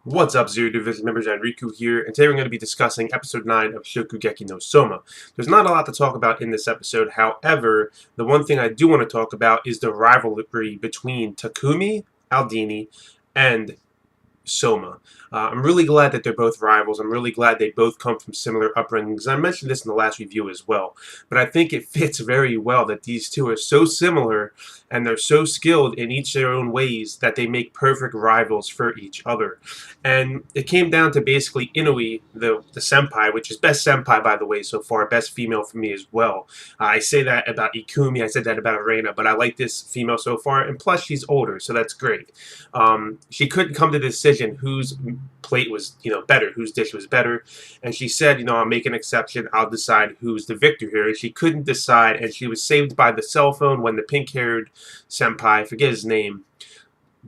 What's up, Zer0 Division Members, and Riku here, and today we're going to be discussing Episode 9 of Shokugeki no Soma. There's not a lot to talk about in this episode, however, the one thing I do want to talk about is the rivalry between Takumi, Aldini, and Soma. I'm really glad that they're both rivals. I'm really glad they both come from similar upbringings. I mentioned this in the last review as well, but I think it fits very well that these two are so similar and they're so skilled in each their own ways that they make perfect rivals for each other. And it came down to basically Inui, the senpai, which is best senpai, by the way, so far, best female for me as well. I say that about Ikumi, I said that about Arena, but I like this female so far, and plus she's older, so that's great. She couldn't come to the decision whose plate was, better, whose dish was better, and she said, I'll make an exception, I'll decide who's the victor here, and she couldn't decide, and she was saved by the cell phone when the pink-haired senpai, I forget his name,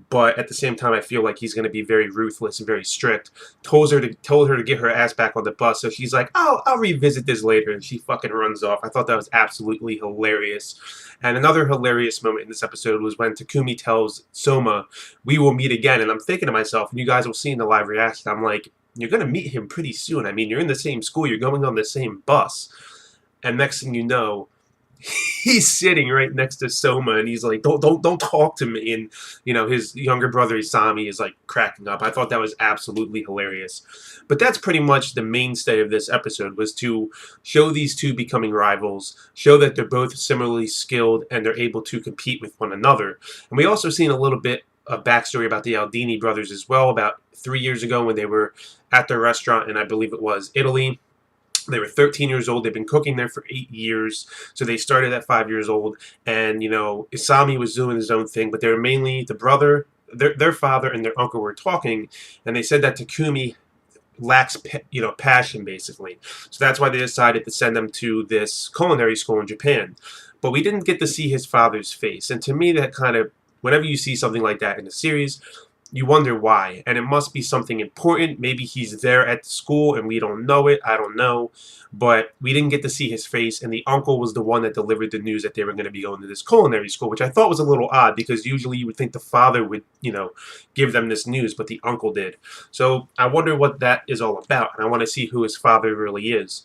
but at the same time I feel like he's going to be very ruthless and very strict, told her to get her ass back on the bus, so she's like, I'll revisit this later, and she fucking runs off. I thought that was absolutely hilarious. And another hilarious moment in this episode was when Takumi tells Soma, we will meet again, and I'm thinking to myself, and you guys will see in the live reaction, I'm like, you're going to meet him pretty soon. I mean, you're in the same school, you're going on the same bus, and next thing you know, he's sitting right next to Soma, and he's like, don't talk to me. And his younger brother Isami is like cracking up. I thought that was absolutely hilarious. But that's pretty much the mainstay of this episode, was to show these two becoming rivals, show that they're both similarly skilled and they're able to compete with one another. And we also seen a little bit of backstory about the Aldini brothers as well, about 3 years ago when they were at their restaurant in, I believe it was Italy. They were 13 years old. They've been cooking there for 8 years. So they started at 5 years old. And, Isami was doing his own thing. But they were mainly the brother, their father, and their uncle were talking. And they said that Takumi lacks, passion, basically. So that's why they decided to send them to this culinary school in Japan. But we didn't get to see his father's face. And to me, that kind of, whenever you see something like that in a series, you wonder why, and it must be something important. Maybe he's there at the school and we don't know it, I don't know, but we didn't get to see his face, and the uncle was the one that delivered the news that they were going to be going to this culinary school, which I thought was a little odd, because usually you would think the father would, give them this news, but the uncle did. So I wonder what that is all about, and I want to see who his father really is.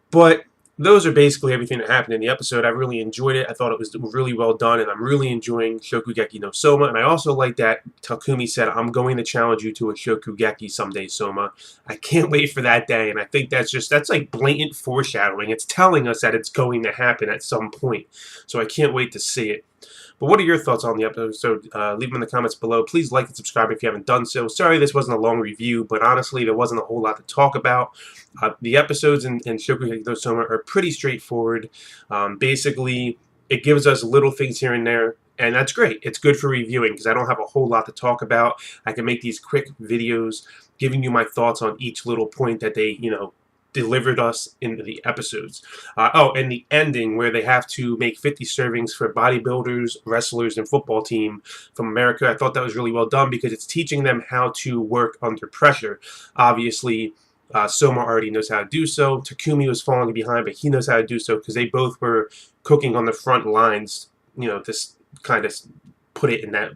But those are basically everything that happened in the episode. I really enjoyed it. I thought it was really well done, and I'm really enjoying Shokugeki no Soma. And I also like that Takumi said, I'm going to challenge you to a Shokugeki someday, Soma. I can't wait for that day, and I think that's like blatant foreshadowing. It's telling us that it's going to happen at some point. So I can't wait to see it. But what are your thoughts on the episode? Leave them in the comments below. Please like and subscribe if you haven't done so. Sorry this wasn't a long review, but honestly, there wasn't a whole lot to talk about. The episodes in Shokugeki no Soma are pretty straightforward. Basically, it gives us little things here and there, and that's great. It's good for reviewing because I don't have a whole lot to talk about. I can make these quick videos giving you my thoughts on each little point that they, delivered us in the episodes. And the ending where they have to make 50 servings for bodybuilders, wrestlers, and football team from America. I thought that was really well done because it's teaching them how to work under pressure. Obviously, Soma already knows how to do so. Takumi was falling behind, but he knows how to do so because they both were cooking on the front lines. This kind of put it in that,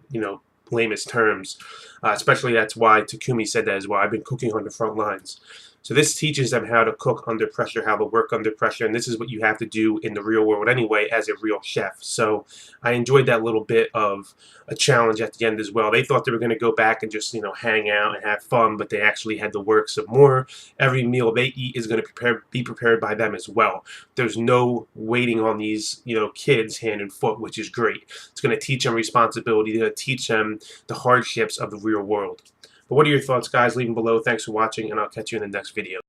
lamest terms. Especially that's why Takumi said that as well. I've been cooking on the front lines. So this teaches them how to cook under pressure, how to work under pressure, and this is what you have to do in the real world anyway as a real chef. So I enjoyed that little bit of a challenge at the end as well. They thought they were going to go back and just, hang out and have fun, but they actually had to work some more. Every meal they eat is going to be prepared by them as well. There's no waiting on these, kids hand and foot, which is great. It's going to teach them responsibility. It's going to teach them the hardships of the real world. But what are your thoughts, guys? Leave them below. Thanks for watching, and I'll catch you in the next video.